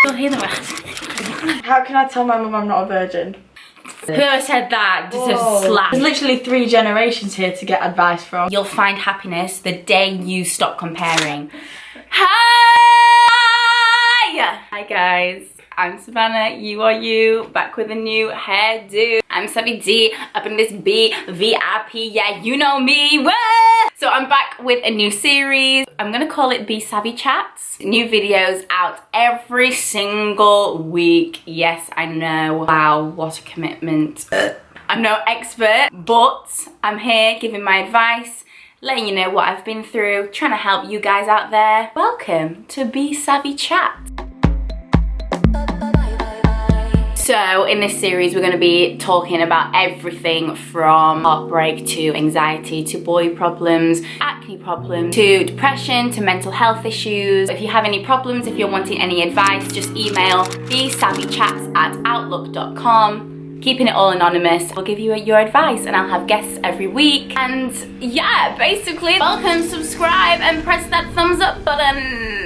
You'll hear them. How can I tell my mum I'm not a virgin? Whoever said that deserves a slap. There's literally 3 generations here to get advice from. You'll find happiness the day you stop comparing. Hi! Hi guys, I'm Savannah, you are you, back with a new hairdo. I'm Savvy D, up in this B, VIP, yeah, you know me, woo! So I'm back with a new series. I'm gonna call it besavvychats. New videos out every single week. Yes, I know. Wow, what a commitment. I'm no expert, but I'm here giving my advice, letting you know what I've been through, trying to help you guys out there. Welcome to Be Savvy Chat. So in this series, we're going to be talking about everything from heartbreak to anxiety to boy problems, acne problems, to depression, to mental health issues. If you have any problems, if you're wanting any advice, just email besavvychats@outlook.com. Keeping it all anonymous. I'll give you your advice and I'll have guests every week. And yeah, basically, welcome, subscribe and press that thumbs up button.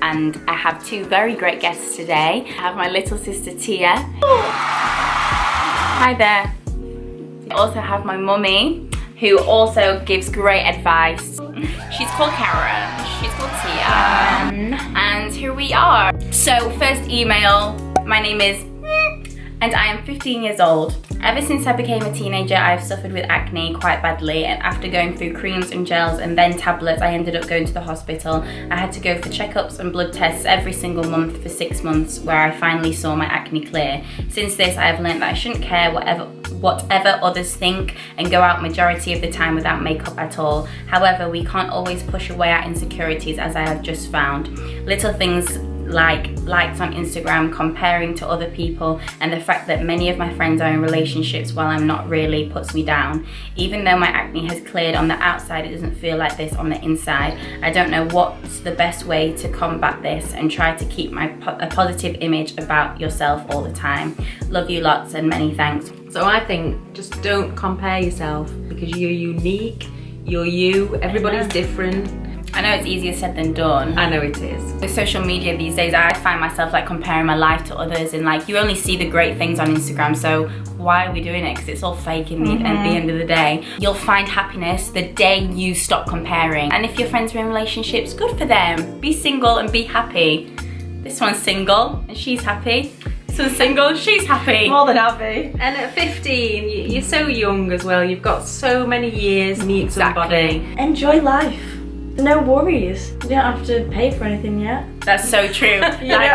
And I have 2 very great guests today. I have my little sister Tia. Hi there. I also have my mummy, who also gives great advice. She's called Karen, she's called Tia. And here we are. So first email, my name is and I am 15 years old. Ever since I became a teenager, I've suffered with acne quite badly, and after going through creams and gels and then tablets, I ended up going to the hospital. I had to go for checkups and blood tests every single month for 6 months, where I finally saw my acne clear. Since this, I have learned that I shouldn't care whatever others think and go out majority of the time without makeup at all. However, we can't always push away our insecurities, as I have just found. Little things like likes on Instagram, comparing to other people, and the fact that many of my friends are in relationships while I'm not really puts me down. Even though my acne has cleared on the outside, it doesn't feel like this on the inside. I don't know what's the best way to combat this and try to keep a positive image about yourself all the time. Love you lots and many thanks. So I think just don't compare yourself, because you're unique, you're you, everybody's different. I know it's easier said than done. I know it is. With social media these days, I find myself like comparing my life to others, and like you only see the great things on Instagram, so why are we doing it? Because it's all fake at the end of the day. You'll find happiness the day you stop comparing. And if your friends are in relationships, good for them. Be single and be happy. This one's single and she's happy. This one's single, she's happy. More than happy. And at 15, you're so young as well. You've got so many years to meet somebody. Enjoy life. No worries. You don't have to pay for anything yet. That's so true. Like,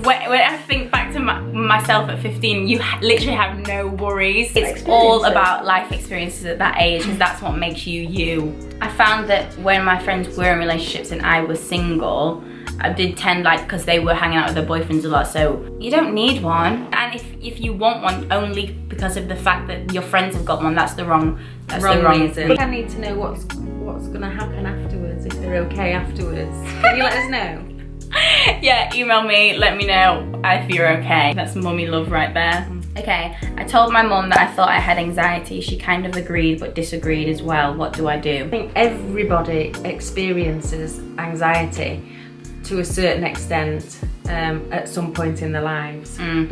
when I think back to myself at 15, you literally have no worries. It's all about life experiences at that age, because that's what makes you you. I found that when my friends were in relationships and I was single, I did tend, like, because they were hanging out with their boyfriends a lot, so you don't need one. And if you want one only because of the fact that your friends have got one, that's the wrong reason. I need to know what's going to happen afterwards, if they're okay afterwards. Can you let us know? Yeah, email me, let me know if you're okay. That's mummy love right there. Okay, I told my mum that I thought I had anxiety. She kind of agreed but disagreed as well. What do I do? I think everybody experiences anxiety to a certain extent at some point in their lives. It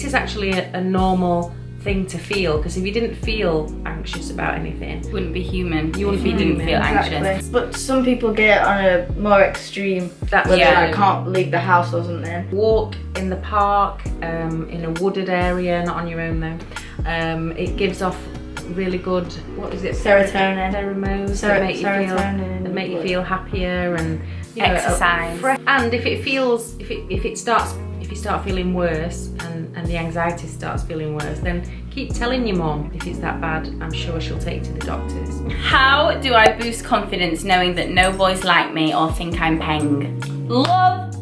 is actually a normal thing to feel, because if you didn't feel anxious about anything, you wouldn't be human. You wouldn't be human. Feel anxious. Exactly. But some people get on a more extreme, where they like, can't leave the house or something. Walk in the park, in a wooded area, not on your own though. It gives off really good, what is it? Serotonin. Pheromones that make you feel happier, and exercise. And if you start feeling worse and the anxiety starts feeling worse, then keep telling your mom if it's that bad. I'm sure she'll take you to the doctors. How do I boost confidence knowing that no boys like me or think I'm peng? Love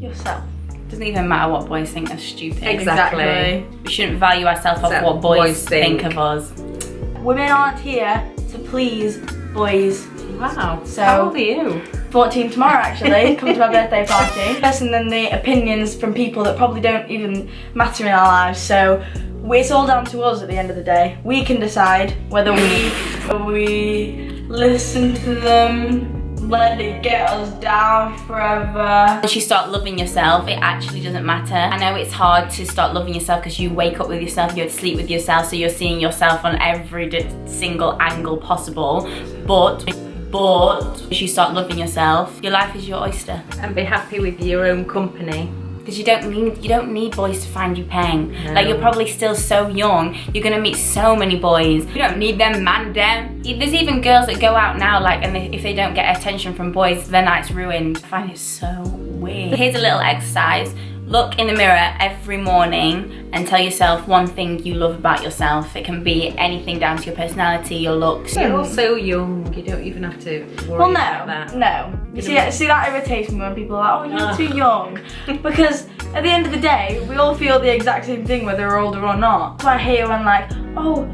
yourself. Doesn't even matter what boys think, that's stupid. Exactly. We shouldn't value ourselves off what boys think of us. Women aren't here to please boys. Wow. So, how old are you? 14 tomorrow actually. Come to my birthday party. Listen than the opinions from people that probably don't even matter in our lives. So it's all down to us at the end of the day. We can decide whether we listen to them let it get us down forever. Once you start loving yourself, it actually doesn't matter. I know it's hard to start loving yourself because you wake up with yourself, you sleep with yourself, so you're seeing yourself on every single angle possible. But once you start loving yourself, your life is your oyster. And be happy with your own company. Because you don't need boys to find you paying. No. Like, you're probably still so young. You're gonna meet so many boys. You don't need them man down. There's even girls that go out now, like, and if they don't get attention from boys, their night's ruined. I find it so weird. Here's a little exercise. Look in the mirror every morning and tell yourself one thing you love about yourself. It can be anything down to your personality, your looks. You're all so young, you don't even have to worry about that. No. You see, that irritates me when people are like, oh, you're too young. Because at the end of the day, we all feel the exact same thing whether we're older or not. That's why I hate when like, oh,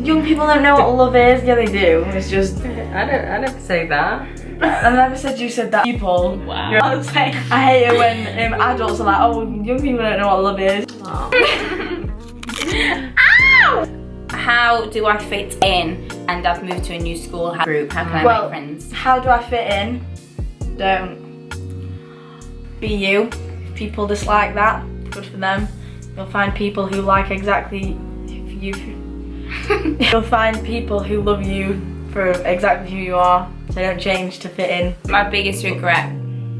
young people don't know what love is. Yeah, they do. It's just... I never say that. I never said you said that. People. Wow. I hate it when adults are like, oh, young people don't know what love is. Ow! How do I fit in? And I've moved to a new school group. How can I make friends? How do I fit in? Don't. Be you. If people dislike that, good for them. You'll find people who like exactly you. You'll find people who love you for exactly who you are. So don't change to fit in. My biggest regret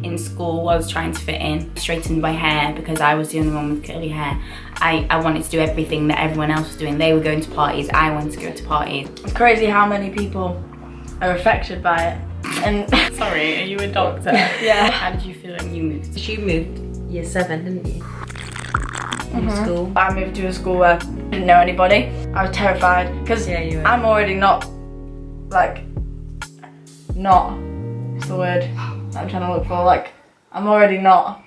in school was trying to fit in. Straightened my hair because I was the only one with curly hair. I wanted to do everything that everyone else was doing. They were going to parties, I wanted to go to parties. It's crazy how many people are affected by it. And sorry, are you a doctor? Yeah. How did you feel when you moved? You moved year 7, didn't you? From school. I moved to a school where I didn't know anybody. I was terrified because I'm already not, like, what's the word that I'm trying to look for? Like, I'm already not.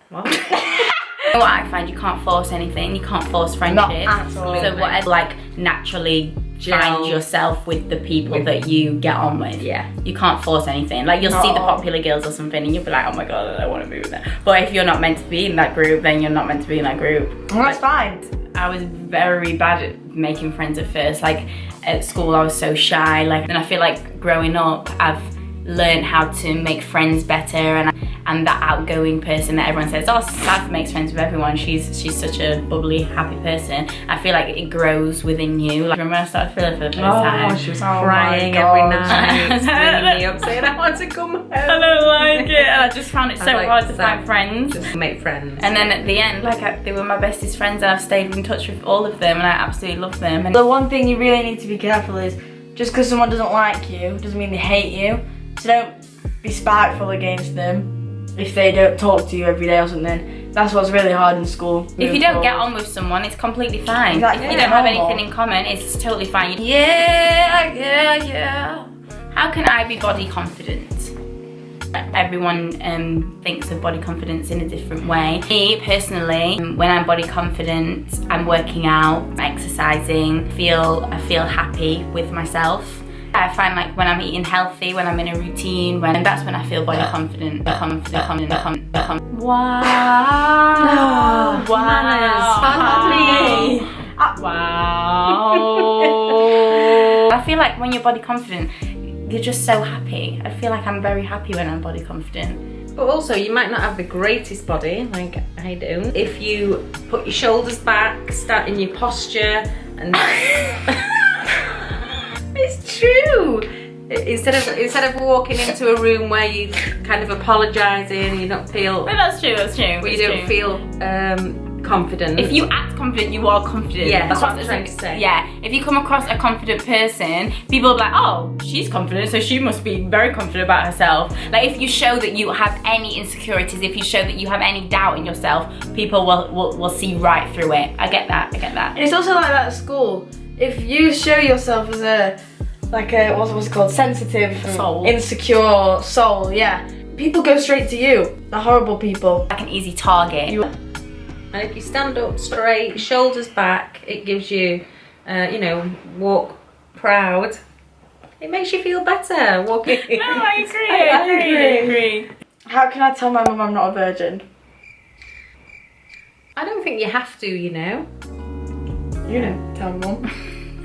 What? What I find, you can't force anything, you can't force friendships. Not at all. So whatever, like, naturally find yourself with the people that you get on with. Yeah. You can't force anything. Like, you'll see the popular girls or something and you'll be like, oh my god, I want to be with them. But if you're not meant to be in that group, then you're not meant to be in that group. Well, that's fine. I was very bad at making friends at first. Like, at school I was so shy. Like, and I feel like growing up I've learned how to make friends better, and I'm that outgoing person that everyone says, oh, Sav makes friends with everyone. She's such a bubbly, happy person. I feel like it grows within you. Like, remember when I started feeling for the first time? She was crying every night, bringing me up, saying I want to come home. I don't like it. And I just found it so hard to find friends. Just make friends. And then at the end, like, they were my bestest friends, and I've stayed in touch with all of them, and I absolutely love them. And the one thing you really need to be careful is, just because someone doesn't like you doesn't mean they hate you. So don't be spiteful against them if they don't talk to you every day or something. That's what's really hard in school. If you don't get on with someone, it's completely fine. Exactly. If you don't have anything in common, it's totally fine. Yeah. How can I be body confident? Everyone thinks of body confidence in a different way. Me, personally, when I'm body confident, I'm working out, exercising, I feel happy with myself. I find, like, when I'm eating healthy, when I'm in a routine, that's when I feel body confident. Wow. Wow. I feel like when you're body confident, you're just so happy. I feel like I'm very happy when I'm body confident. But also, you might not have the greatest body, like I do. If you put your shoulders back, start in your posture, and it's true. Instead of walking into a room where you kind of apologising, you don't feel. But that's true. You don't feel confident. If you act confident, you are confident. Yeah, that's what I'm trying to say. Yeah, if you come across a confident person, people will be like, oh, she's confident, so she must be very confident about herself. Like, if you show that you have any insecurities, if you show that you have any doubt in yourself, people will see right through it. I get that. And it's also like that at school. If you show yourself as a what's it called, sensitive, soul, insecure soul, yeah, people go straight to you. The horrible people. Like an easy target. And if you stand up straight, shoulders back, it gives you, walk proud. It makes you feel better walking. No, I agree. How can I tell my mum I'm not a virgin? I don't think you have to, You know, tell mum.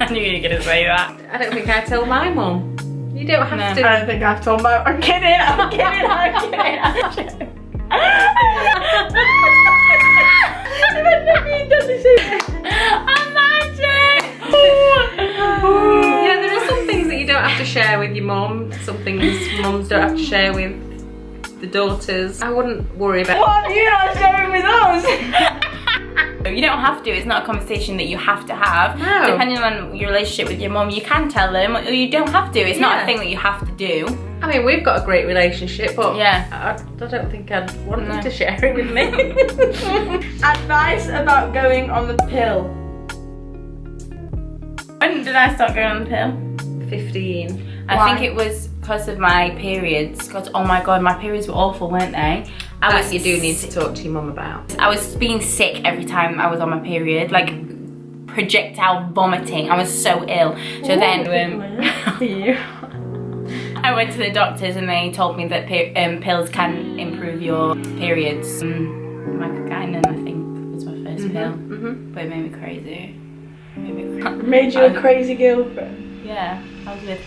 I knew you were going to say that. I don't think I tell my mum. You don't have to. I don't think I've told my. I'm kidding. I'm kidding. Yeah, there are some things that you don't have to share with your mum. Some things mums don't have to share with the daughters. I wouldn't worry about. What are you not sharing with us? You don't have to. It's not a conversation that you have to have. No. Depending on your relationship with your mum, you can tell them, or you don't have to. It's not a thing that you have to do. I mean, we've got a great relationship, but yeah, I don't think I'd want them to share it with me. Advice about going on the pill. When did I start going on the pill? 15. I think it was because of my periods. Because oh my god, my periods were awful, weren't they? You do need to talk to your mum about. I was being sick every time I was on my period, like projectile vomiting. I was so ill. So then I went to the doctors and they told me that pills can improve your periods. Macaginen, I think, was my first pill, but it made me crazy. Made you a crazy girlfriend. Yeah, I was with.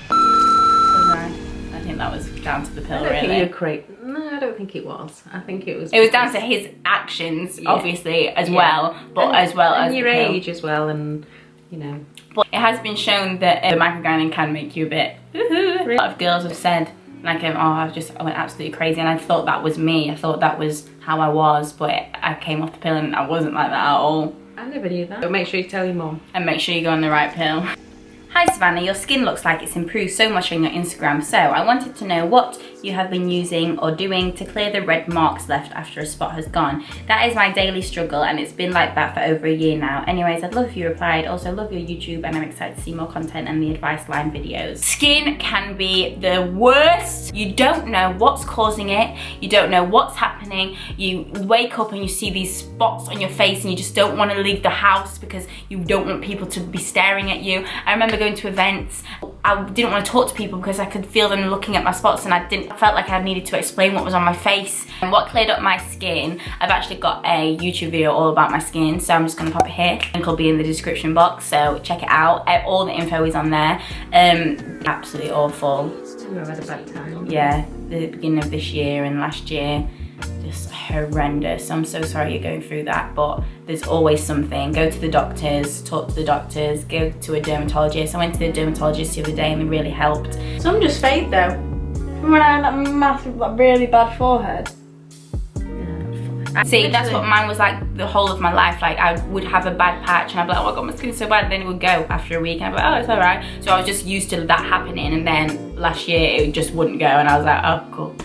I think that was down to the pill, I don't really. think you were crazy. No, I don't think it was. I think it was. It was down to his actions, obviously, as well, but as well as your age as well, and you know. But it has been shown that the macaginen can make you a bit. A lot of girls have said, like, oh, I went absolutely crazy, and I thought that was me. I thought that was how I was, but I came off the pill and I wasn't like that at all. I never knew that. But make sure you tell your mum. And make sure you go on the right pill. Hi Savannah, your skin looks like it's improved so much on your Instagram, so I wanted to know what you have been using or doing to clear the red marks left after a spot has gone. That is my daily struggle and it's been like that for over a year now. Anyways, I'd love if you replied. Also love your YouTube and I'm excited to see more content and the advice line videos. Skin can be the worst. You don't know what's causing it. You don't know what's happening. You wake up and you see these spots on your face and you just don't want to leave the house because you don't want people to be staring at you. I remember going to events, I didn't want to talk to people because I could feel them looking at my spots and I felt like I needed to explain what was on my face. And what cleared up my skin, I've actually got a YouTube video all about my skin, so I'm just going to pop it here. Link will be in the description box, so check it out. All the info is on there. Absolutely awful. I've had a bad time. Yeah, the beginning of this year and last year, just horrendous. I'm so sorry you're going through that, but there's always something. Go to the doctors, talk to the doctors, go to a dermatologist. I went to the dermatologist the other day and they really helped. Some just fade though. From when I had that massive, like, really bad forehead. See, that's what mine was like the whole of my life. Like, I would have a bad patch and I'd be like, oh my god, my skin's so bad, and then it would go after a week and I'd be like, oh, it's alright. So I was just used to that happening, and then last year it just wouldn't go and I was like, oh, cool.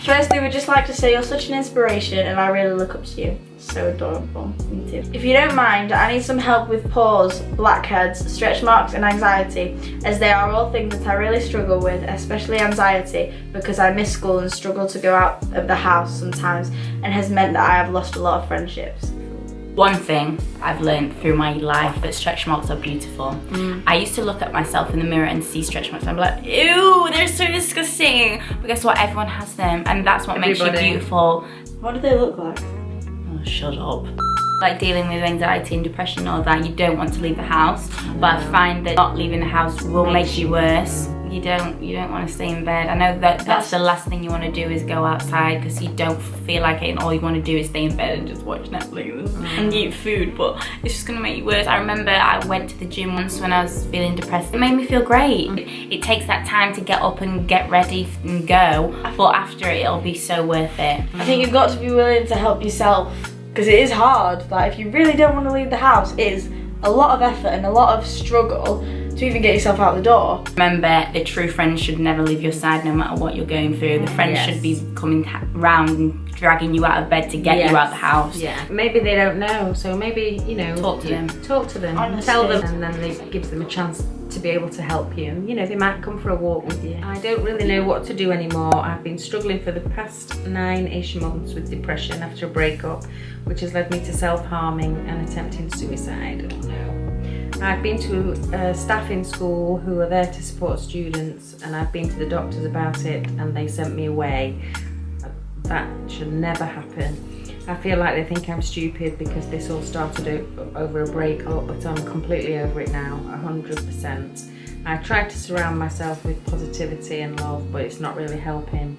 Firstly, we'd just like to say you're such an inspiration and I really look up to you. So adorable. Me too. If you don't mind, I need some help with pores, blackheads, stretch marks and anxiety, as they are all things that I really struggle with, especially anxiety, because I miss school and struggle to go out of the house sometimes, and has meant that I have lost a lot of friendships. One thing I've learned through my life, that stretch marks are beautiful. I used to look at myself in the mirror and see stretch marks and I'd be like, ew, they're so disgusting. But guess what? Everyone has them, and that's what makes you beautiful. What do they look like? Oh, shut up. Like dealing with anxiety and depression and all that, you don't want to leave the house, but I find that not leaving the house will make you worse. You don't want to stay in bed. I know that that's the last thing you want to do is go outside because you don't feel like it, and all you want to do is stay in bed and just watch Netflix and eat food, but it's just going to make you worse. I remember I went to the gym once when I was feeling depressed. It made me feel great. It takes that time to get up and get ready and go, but after it, it'll be so worth it. I think you've got to be willing to help yourself, because it is hard. Like, if you really don't want to leave the house, it is a lot of effort and a lot of struggle to even get yourself out the door. Remember, the true friends should never leave your side no matter what you're going through. The friends should be coming round and dragging you out of bed to get you out the house. Yeah, maybe they don't know, so maybe, you know, talk to them, honestly. tell them, and then it gives them a chance to be able to help you. And, you know, they might come for a walk with you. I don't really know what to do anymore. I've been struggling for the past 9-ish months with depression after a breakup, which has led me to self-harming and attempting suicide. Oh no. I've been to staff in school who are there to support students, and I've been to the doctors about it and they sent me away. That should never happen. I feel like they think I'm stupid because this all started over a breakup, but I'm completely over it now, 100%. I try to surround myself with positivity and love, but it's not really helping.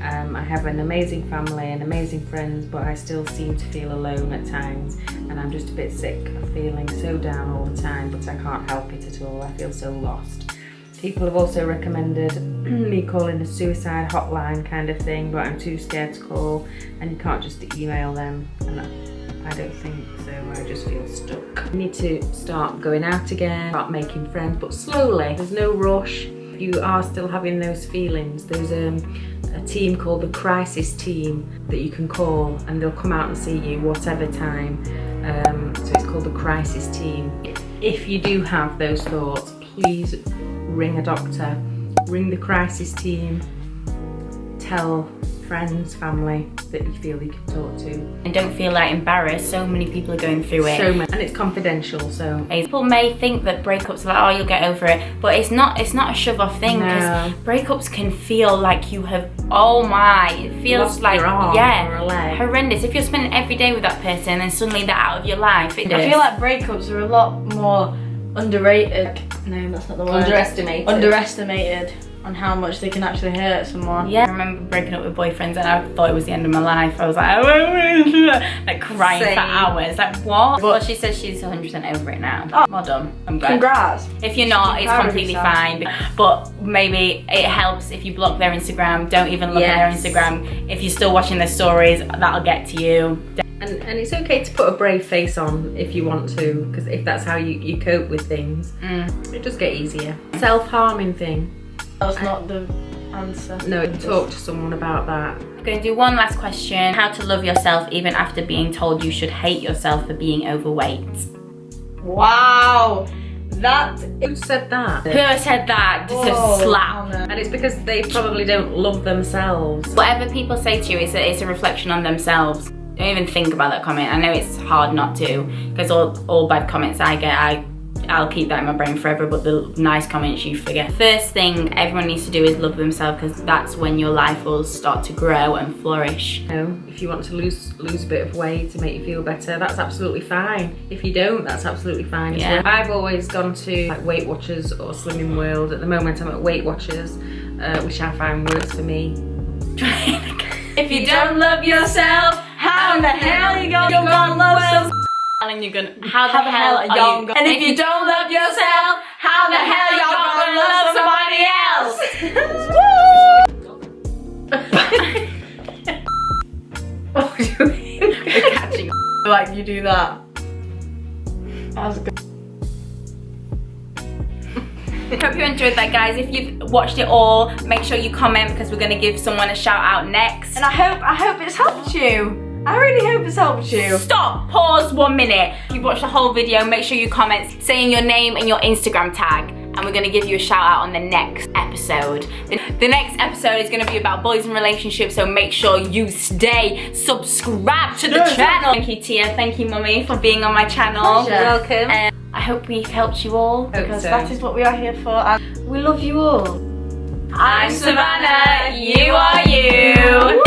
I have an amazing family and amazing friends, but I still seem to feel alone at times, and I'm just a bit sick of feeling so down all the time, but I can't help it at all. I feel so lost. People have also recommended me calling a suicide hotline kind of thing, but I'm too scared to call, and you can't just email them, and I don't think so. I just feel stuck. I need to start going out again, start making friends, but slowly. There's no rush. If you are still having those feelings, there's a team called the crisis team that you can call, and they'll come out and see you whatever time. So it's called the crisis team. If you do have those thoughts, please ring a doctor, ring the crisis team, tell friends, family that you feel you can talk to. And don't feel like embarrassed. So many people are going through it. So many, and it's confidential. So people may think that breakups are like, oh, you'll get over it, but it's not a shove off thing, because breakups can feel like you have, oh my, it feels lost like, your arm yeah, or a leg. horrendous. If you're spending every day with that person and suddenly they're out of your life, I feel like breakups are a lot more underrated. No, that's not the word. Underestimated on how much they can actually hurt someone. Yeah, I remember breaking up with boyfriends and I thought it was the end of my life. I was like, like crying for hours. Like, what? Well, she says she's 100% over it now. Oh. Well done. I'm glad. Congrats. If you're not, it's completely fine. But maybe it helps if you block their Instagram. Don't even look at their Instagram. If you're still watching their stories, that'll get to you. And it's okay to put a brave face on if you want to, because if that's how you cope with things, it does get easier. Self-harming thing. That's not the answer. No, talk to someone about that. I'm going to do one last question. How to love yourself even after being told you should hate yourself for being overweight. Wow. Who said that? Whoever said that just a slap. And it's because they probably don't love themselves. Whatever people say to you, it's a reflection on themselves. Don't even think about that comment. I know it's hard not to, because all bad comments I get, I'll keep that in my brain forever, but the nice comments you forget. First thing everyone needs to do is love themselves, because that's when your life will start to grow and flourish. You know, if you want to lose a bit of weight to make you feel better, that's absolutely fine. If you don't, that's absolutely fine. Yeah. So I've always gone to like Weight Watchers or Slimming World. At the moment I'm at Weight Watchers, which I find works for me. If you don't love yourself, how the hell are you gonna love someone? And you're gonna, how the hell are you? And if you don't love yourself, how the hell are you gonna love somebody else? What do you mean? We're catching like you do that. That was good. Hope you enjoyed that, guys. If you've watched it all, make sure you comment, because we're gonna give someone a shout out next. And I hope it's helped you. I really hope it's helped you. Stop, pause 1 minute. If you watched the whole video, make sure you comment saying your name and your Instagram tag, and we're gonna give you a shout out on the next episode. The next episode is gonna be about boys and relationships, so make sure you stay subscribed to the channel. Thank you, Tia. Thank you, Mummy, for being on my channel. Pleasure. You're welcome. I hope we've helped you all. Because that is what we are here for, and we love you all. I'm Savannah, you are you.